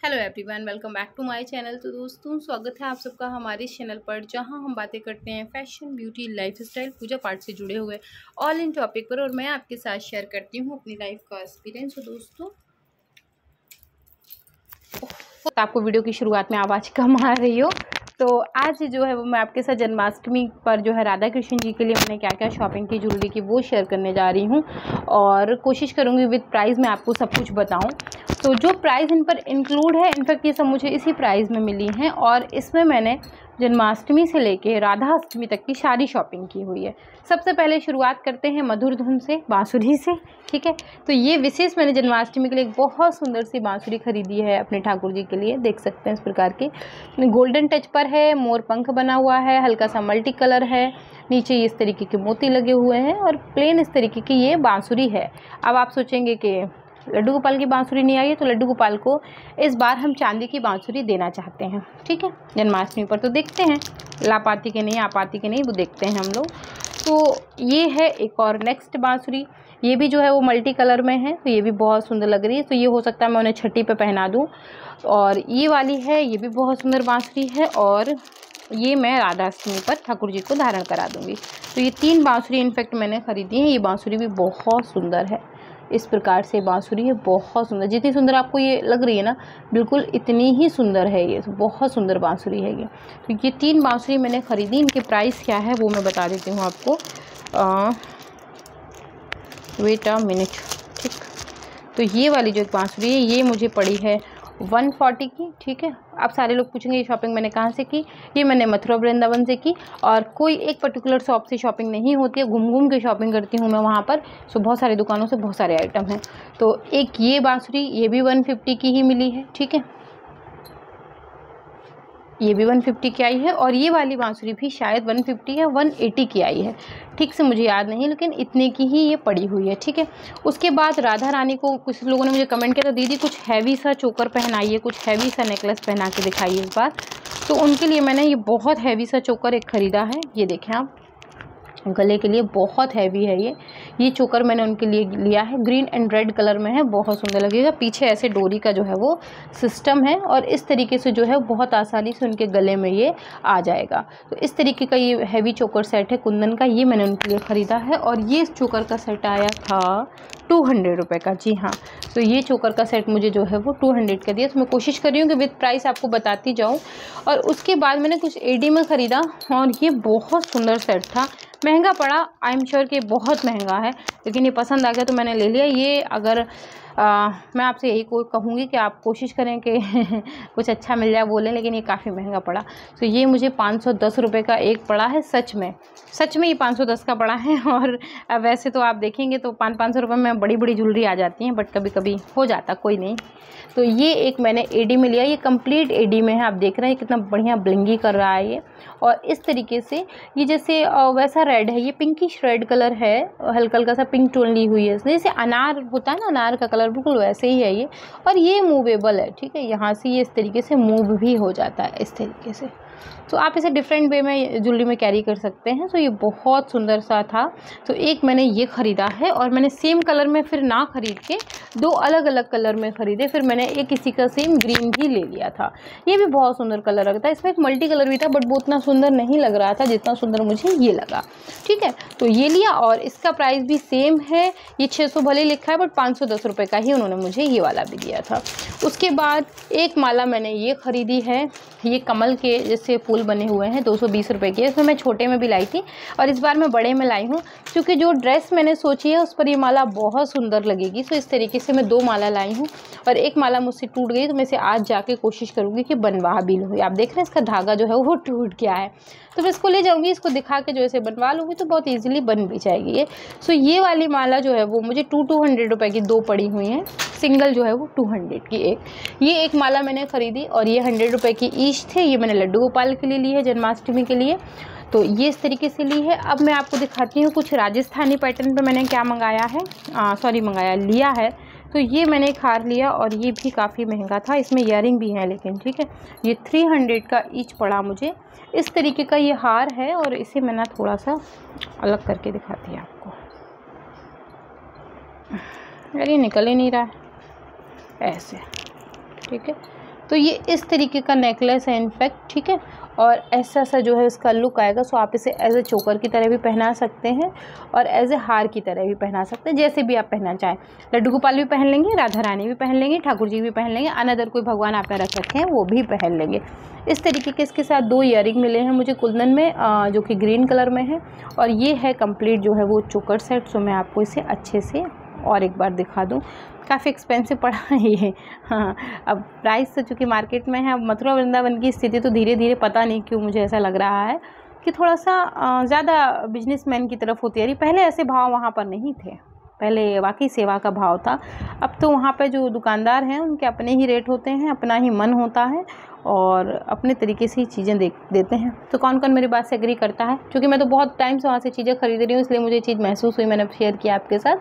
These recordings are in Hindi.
Hello everyone, welcome back to my channel. तो दोस्तों, स्वागत है आप सबका हमारे इस चैनल पर, जहां हम बातें करते हैं फैशन, ब्यूटी, लाइफस्टाइल, पूजा पाठ से जुड़े हुए ऑल इन टॉपिक पर। और मैं आपके साथ शेयर करती हूं अपनी लाइफ का एक्सपीरियंस। तो दोस्तों, आपको वीडियो की शुरुआत में आवाज़ कम आ रही हो, तो आज जो है वो मैं आपके साथ जन्माष्टमी पर जो है राधा कृष्ण जी के लिए मैंने क्या क्या शॉपिंग की, ज्वेलरी की, वो शेयर करने जा रही हूँ। और कोशिश करूँगी विद प्राइस मैं आपको सब कुछ बताऊँ। तो जो प्राइस इन पर इंक्लूड है, इनफैक्ट ये सब मुझे इसी प्राइस में मिली हैं। और इसमें मैंने जन्माष्टमी से लेके राधा अष्टमी तक की सारी शॉपिंग की हुई है। सबसे पहले शुरुआत करते हैं मधुर धुन से, बांसुरी से। ठीक है, तो ये विशेष मैंने जन्माष्टमी के लिए एक बहुत सुंदर सी बांसुरी खरीदी है अपने ठाकुर जी के लिए। देख सकते हैं इस प्रकार के गोल्डन टच पर है, मोर पंख बना हुआ है, हल्का सा मल्टी कलर है, नीचे इस तरीके के मोती लगे हुए हैं और प्लेन इस तरीके की ये बांसुरी है। अब आप सोचेंगे कि लड्डू गोपाल की बांसुरी नहीं आई है, तो लड्डू गोपाल को इस बार हम चांदी की बांसुरी देना चाहते हैं। ठीक है, जन्माष्टमी पर। तो देखते हैं ला पाती के नहीं, आ पाती के नहीं, वो देखते हैं हम लोग। तो ये है एक और नेक्स्ट बांसुरी। ये भी जो है वो मल्टी कलर में है, तो ये भी बहुत सुंदर लग रही है। तो ये हो सकता है मैं उन्हें छठी पे पहना दूँ। और ये वाली है, ये भी बहुत सुंदर बांसुरी है, और ये मैं राधा अष्टमी पर ठाकुर जी को धारण करा दूँगी। तो ये 3 बांसुरी इनफैक्ट मैंने खरीदी है। ये बांसुरी भी बहुत सुंदर है। इस प्रकार से बांसुरी है, बहुत सुंदर। जितनी सुंदर आपको ये लग रही है ना, बिल्कुल इतनी ही सुंदर है ये। बहुत सुंदर बांसुरी है ये। तो ये 3 बांसुरी मैंने खरीदी। इनके प्राइस क्या है वो मैं बता देती हूँ आपको। Wait a minute. ठीक, तो ये वाली जो बांसुरी है ये मुझे पड़ी है 140 की। ठीक है, अब सारे लोग पूछेंगे ये शॉपिंग मैंने कहाँ से की। ये मैंने मथुरा वृंदावन से की, और कोई एक पर्टिकुलर शॉप से शॉपिंग नहीं होती है, घूम घूम के शॉपिंग करती हूँ मैं वहाँ पर। सो बहुत सारी दुकानों से बहुत सारे आइटम हैं। तो एक ये बांसुरी, ये भी 150 की ही मिली है। ठीक है, ये भी 150 की आई है, और ये वाली बांसुरी भी शायद 150 या 180 की आई है, ठीक से मुझे याद नहीं, लेकिन इतने की ही ये पड़ी हुई है। ठीक है, उसके बाद राधा रानी को कुछ लोगों ने मुझे कमेंट किया था, दीदी कुछ हैवी सा चोकर पहनाइए, कुछ हैवी सा नेकलेस पहना के दिखाइए इस बार। तो उनके लिए मैंने ये बहुत हैवी सा चोकर एक ख़रीदा है। ये देखें आप, गले के लिए बहुत हैवी है ये चोकर मैंने उनके लिए लिया है। ग्रीन एंड रेड कलर में है, बहुत सुंदर लगेगा। पीछे ऐसे डोरी का जो है वो सिस्टम है, और इस तरीके से जो है बहुत आसानी से उनके गले में ये आ जाएगा। तो इस तरीके का ये हैवी चोकर सेट है कुंदन का, ये मैंने उनके लिए ख़रीदा है। और ये चोकर का सेट आया था 200 रुपये का। जी हाँ, तो ये चोकर का सेट मुझे जो है वो 200 का दिया। तो मैं कोशिश कर रही हूँ कि विद प्राइस आपको बताती जाऊँ। और उसके बाद मैंने कुछ एडी में ख़रीदा, और ये बहुत सुंदर सेट था। महंगा पड़ा, आई एम श्योर कि बहुत महंगा है, लेकिन ये पसंद आ गया तो मैंने ले लिया। ये अगर मैं आपसे यही कहूँगी कि आप कोशिश करें कि कुछ अच्छा मिल जाए वो लें, लेकिन ये काफ़ी महंगा पड़ा। तो ये मुझे 510 रुपये का एक पड़ा है। सच में ये 510 का पड़ा है। और वैसे तो आप देखेंगे तो 500 रुपये में बड़ी बड़ी ज्वेलरी आ जाती हैं, बट कभी कभी हो जाता, कोई नहीं। तो ये एक मैंने एडी में लिया, ये कंप्लीट एडी में है। आप देख रहे हैं कितना बढ़िया ब्लिंगी कर रहा है ये। और इस तरीके से ये जैसे वैसा रेड है, ये पिंकिश रेड कलर है, हल्का हल्का सा पिंक टोन ली हुई है। जैसे अनार होता है ना, अनार का कलर बिल्कुल वैसे ही है ये। और ये मूवेबल है। ठीक है, यहाँ से ये इस तरीके से मूव भी हो जाता है इस तरीके से। तो आप इसे डिफरेंट वे में ज्वेलरी में कैरी कर सकते हैं। तो ये बहुत सुंदर सा था। तो एक मैंने ये ख़रीदा है, और मैंने सेम कलर में फिर ना ख़रीद के 2 अलग अलग कलर में ख़रीदे। फिर मैंने एक इसी का सेम ग्रीन भी ले लिया था। ये भी बहुत सुंदर कलर लगता है। इसमें एक मल्टी कलर भी था, बट वो उतना सुंदर नहीं लग रहा था जितना सुंदर मुझे ये लगा। ठीक है, तो ये लिया, और इसका प्राइस भी सेम है। ये 600 भले लिखा है, बट 510 रुपये का ही उन्होंने मुझे ये वाला भी दिया था। उसके बाद एक माला मैंने ये ख़रीदी है, ये कमल के जैसे फूल बने हुए हैं, 220 रुपये की। इसमें मैं छोटे में भी लाई थी, और इस बार मैं बड़े में लाई हूँ, क्योंकि जो ड्रेस मैंने सोची है उस पर ये माला बहुत सुंदर लगेगी। तो इस तरीके से मैं 2 माला लाई हूँ, और एक माला मुझसे टूट गई, तो मैं इसे आज जाके कोशिश करूँगी कि बनवा भी लूँगी। आप देख रहे हैं इसका धागा जो है वो टूट गया है, तो मैं इसको ले जाऊँगी, इसको दिखा के जो इसे बनवा लूँगी तो बहुत ईजिली बन भी जाएगी ये। सो ये वाली माला जो है वो मुझे 200 रुपये की 2 पड़ी हुई हैं। सिंगल जो है वो 200 की एक। ये एक माला मैंने ख़रीदी, और ये 100 रुपये की ईच थे। ये मैंने लड्डू गोपाल के लिए ली है, जन्माष्टमी के लिए। तो ये इस तरीके से ली है। अब मैं आपको दिखाती हूँ कुछ राजस्थानी पैटर्न पे मैंने क्या मंगाया है, लिया है। तो ये मैंने एक हार लिया, और ये भी काफ़ी महंगा था। इसमें ईयरिंग भी हैं, लेकिन ठीक है, ये 300 का ईच पड़ा मुझे। इस तरीके का ये हार है, और इसे मैं ना थोड़ा सा अलग करके दिखाती हूँ आपको। यार ये निकल ही नहीं रहा है ऐसे। ठीक है, तो ये इस तरीके का नेकलेस है इनफैक्ट, ठीक है। और ऐसा सा जो है इसका लुक आएगा। सो आप इसे एज ए चोकर की तरह भी पहना सकते हैं और एज ए हार की तरह भी पहना सकते हैं, जैसे भी आप पहनना चाहें। लड्डू गोपाल भी पहन लेंगे, राधा रानी भी पहन लेंगे, ठाकुर जी भी पहन लेंगे, अनदर कोई भगवान आपने रख रखे हैं वो भी पहन लेंगे। इस तरीके के इसके साथ 2 ईयरिंग मिले हैं मुझे कुंदन में, जो कि ग्रीन कलर में है। और ये है कंप्लीट जो है वो चोकर सेट। सो मैं आपको इसे अच्छे से और एक बार दिखा दूँ। काफ़ी एक्सपेंसिव पड़ा है ये, हाँ। अब प्राइस तो चूँकि मार्केट में है, अब मथुरा वृंदावन की स्थिति तो धीरे धीरे पता नहीं क्यों मुझे ऐसा लग रहा है कि थोड़ा सा ज़्यादा बिजनेसमैन की तरफ होती है। पहले ऐसे भाव वहाँ पर नहीं थे, पहले वाकई सेवा का भाव था। अब तो वहाँ पे जो दुकानदार हैं उनके अपने ही रेट होते हैं, अपना ही मन होता है और अपने तरीके से ही चीज़ें देते हैं। तो कौन कौन मेरी बात से एग्री करता है? क्योंकि मैं तो बहुत टाइम से वहाँ से चीज़ें खरीद रही हूँ, इसलिए मुझे चीज़ महसूस हुई, मैंने शेयर किया आपके साथ।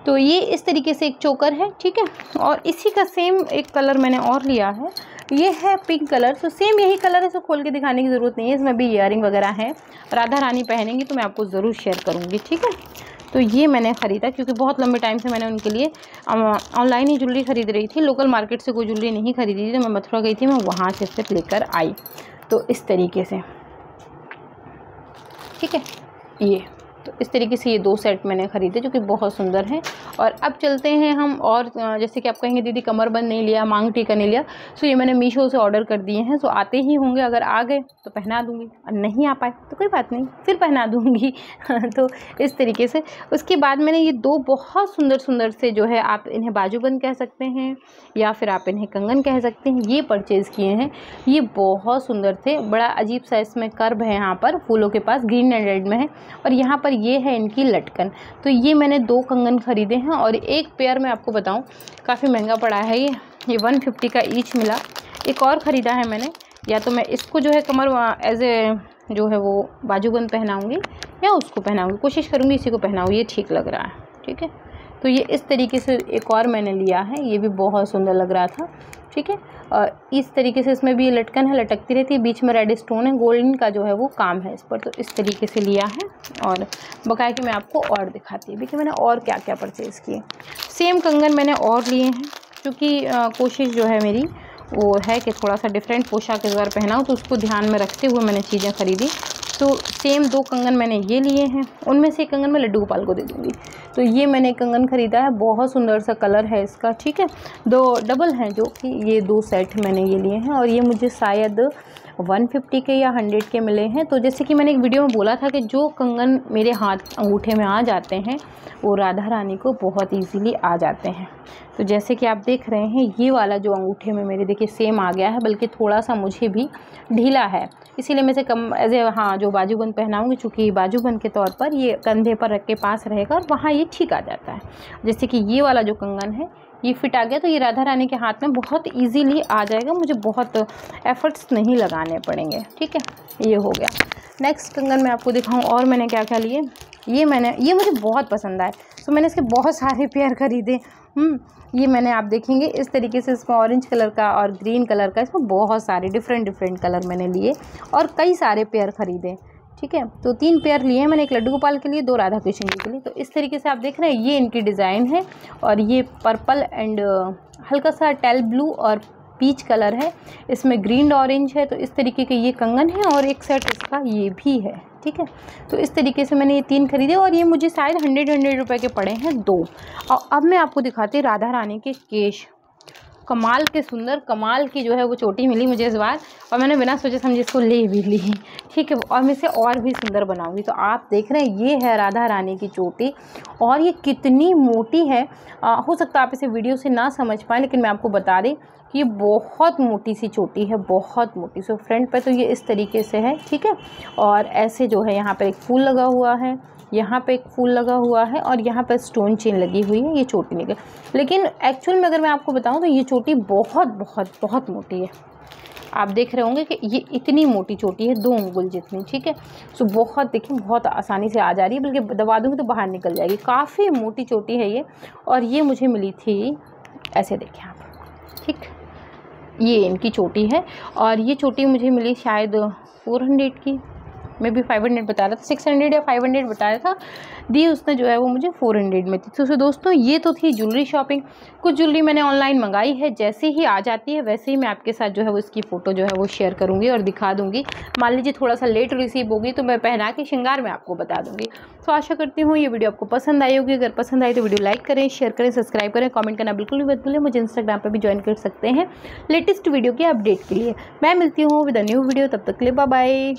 तो ये इस तरीके से एक चोकर है, ठीक है। और इसी का सेम एक कलर मैंने और लिया है, ये है पिंक कलर। तो सेम यही कलर है, सो खोल के दिखाने की ज़रूरत नहीं है। इसमें भी ईयरिंग वगैरह है, राधा रानी पहनेंगी तो मैं आपको ज़रूर शेयर करूँगी, ठीक है। तो ये मैंने ख़रीदा क्योंकि बहुत लंबे टाइम से मैंने उनके लिए ऑनलाइन ही ज्वेलरी खरीद रही थी, लोकल मार्केट से कोई ज्वेलरी नहीं खरीदी थी। तो मैं मथुरा गई थी, मैं वहाँ से सिर्फ लेकर आई। तो इस तरीके से, ठीक है। ये तो इस तरीके से ये 2 सेट मैंने ख़रीदे जो कि बहुत सुंदर हैं। और अब चलते हैं हम, और जैसे कि आप कहेंगे दीदी कमरबंद नहीं लिया, मांग टीका नहीं लिया, सो ये मैंने मीशो से ऑर्डर कर दिए हैं। सो आते ही होंगे, अगर आ गए तो पहना दूँगी, और नहीं आ पाए तो कोई बात नहीं, फिर पहना दूँगी। तो इस तरीके से उसके बाद मैंने ये 2 बहुत सुंदर सुंदर से जो है, आप इन्हें बाजूबंद कह सकते हैं या फिर आप इन्हें कंगन कह सकते हैं, ये परचेज़ किए हैं। ये बहुत सुंदर थे, बड़ा अजीब सा इसमें कर्व है, यहाँ पर फूलों के पास ग्रीन एंड रेड में है, और यहाँ पर ये है इनकी लटकन। तो ये मैंने 2 कंगन खरीदे हैं, और एक पेयर मैं आपको बताऊं काफ़ी महंगा पड़ा है। ये 150 का ईच मिला। एक और ख़रीदा है मैंने, या तो मैं इसको जो है कमर एज ए जो है वो बाजूबंद पहनाऊँगी या उसको पहनाऊँगी, कोशिश करूँगी इसी को पहनाऊँ, ये ठीक लग रहा है, ठीक है। तो ये इस तरीके से एक और मैंने लिया है, ये भी बहुत सुंदर लग रहा था, ठीक है। और इस तरीके से इसमें भी लटकन है, लटकती रहती है, बीच में रेड स्टोन है, गोल्डन का जो है वो काम है इस पर। तो इस तरीके से लिया है, और बकाया कि मैं आपको और दिखाती हूँ कि मैंने और क्या क्या परचेज़ किए। सेम कंगन मैंने और लिए हैं, क्योंकि कोशिश जो है मेरी वो है कि थोड़ा सा डिफरेंट पोशाक इस बार पहनाऊँ, तो उसको ध्यान में रखते हुए मैंने चीज़ें ख़रीदी। तो सेम 2 कंगन मैंने ये लिए हैं, उनमें से एक कंगन मैं लड्डू गोपाल को दे दूँगी। तो ये मैंने कंगन ख़रीदा है, बहुत सुंदर सा कलर है इसका, ठीक है। 2 डबल हैं, जो कि ये 2 सेट मैंने ये लिए हैं, और ये मुझे शायद 150 के या 100 के मिले हैं। तो जैसे कि मैंने एक वीडियो में बोला था कि जो कंगन मेरे हाथ अंगूठे में आ जाते हैं वो राधा रानी को बहुत ईजीली आ जाते हैं। तो जैसे कि आप देख रहे हैं, ये वाला जो अंगूठे में मेरे देखिए सेम आ गया है, बल्कि थोड़ा सा मुझे भी ढीला है, इसीलिए मैं इसे कम एज ए जो बाजूबंद पहनाऊंगी, चूँकि बाजूबंद के तौर पर ये कंधे पर रख के पास रहेगा और वहाँ ये ठीक आ जाता है। जैसे कि ये वाला जो कंगन है ये फिट आ गया, तो ये राधा रानी के हाथ में बहुत इजीली आ जाएगा, मुझे बहुत एफर्ट्स नहीं लगाने पड़ेंगे, ठीक है। ये हो गया। नेक्स्ट कंगन मैं आपको दिखाऊं और मैंने क्या क्या लिए। ये मुझे बहुत पसंद आए, तो मैंने इसके बहुत सारे पेयर खरीदे। ये मैंने, आप देखेंगे इस तरीके से, इसमें ऑरेंज कलर का और ग्रीन कलर का, इसमें बहुत सारे डिफरेंट कलर मैंने लिए और कई सारे पेयर ख़रीदे, ठीक है। तो 3 पेयर लिए हैं मैंने, एक लड्डू गोपाल के लिए, 2 राधा कृष्ण जी के लिए। तो इस तरीके से आप देख रहे हैं, ये इनकी डिज़ाइन है, और ये पर्पल एंड हल्का सा टेल ब्लू और पीच कलर है, इसमें ग्रीन ऑरेंज है। तो इस तरीके के ये कंगन है, और एक सेट इसका ये भी है, ठीक है। तो इस तरीके से मैंने ये 3 खरीदे, और ये मुझे शायद 100 रुपए के पड़े हैं 2। और अब मैं आपको दिखाती हूँ राधा रानी के केश, कमाल के सुंदर, कमाल की जो है वो चोटी मिली मुझे इस बार, और मैंने बिना सोचे समझे इसको ले भी ली, ठीक है। और मैं इसे और भी सुंदर बनाऊंगी। तो आप देख रहे हैं, ये है राधा रानी की चोटी, और ये कितनी मोटी है। हो सकता है आप इसे वीडियो से ना समझ पाएँ, लेकिन मैं आपको बता दें कि ये बहुत मोटी सी चोटी है, बहुत मोटी। सो फ्रंट पे तो ये इस तरीके से है, ठीक है। और ऐसे जो है, यहाँ पर एक फूल लगा हुआ है, यहाँ पे एक फूल लगा हुआ है, और यहाँ पे स्टोन चेन लगी हुई है, ये चोटी निकल। लेकिन एक्चुअल में अगर मैं आपको बताऊं तो ये चोटी बहुत बहुत बहुत मोटी है। आप देख रहे होंगे कि ये इतनी मोटी चोटी है, 2 उंगल जितनी, ठीक है। सो बहुत, देखिए बहुत आसानी से आ जा रही है, बल्कि दबा दूँगी तो बाहर निकल जाएगी, काफ़ी मोटी चोटी है ये। और ये मुझे मिली थी, ऐसे देखें आप, ठीक, ये इनकी चोटी है, और ये चोटी मुझे मिली शायद 400 की, मे भी 500 बता रहा था, 600 या 500 बताया था, दी उसने जो है वो मुझे 400 में थी। तो दोस्तों ये तो थी ज्वेलरी शॉपिंग। कुछ ज्वेलरी मैंने ऑनलाइन मंगाई है, जैसे ही आ जाती है वैसे ही मैं आपके साथ जो है वो इसकी फ़ोटो जो है वो शेयर करूँगी और दिखा दूँगी। मान लीजिए थोड़ा सा लेट रिसीव होगी तो मैं पहना के श्रृंगार में आपको बता दूँगी। तो आशा करती हूँ ये वीडियो आपको पसंद आई होगी। अगर पसंद आई तो वीडियो लाइक करें, शेयर करें, सब्सक्राइब करें, कमेंट करना बिल्कुल भी मत भूलें। मुझे इंस्टाग्राम पर भी ज्वाइन कर सकते हैं लेटेस्ट वीडियो के अपडेट के लिए। मैं मिलती हूँ विद अ न्यू वीडियो, तब तक के लिए बाय बाय।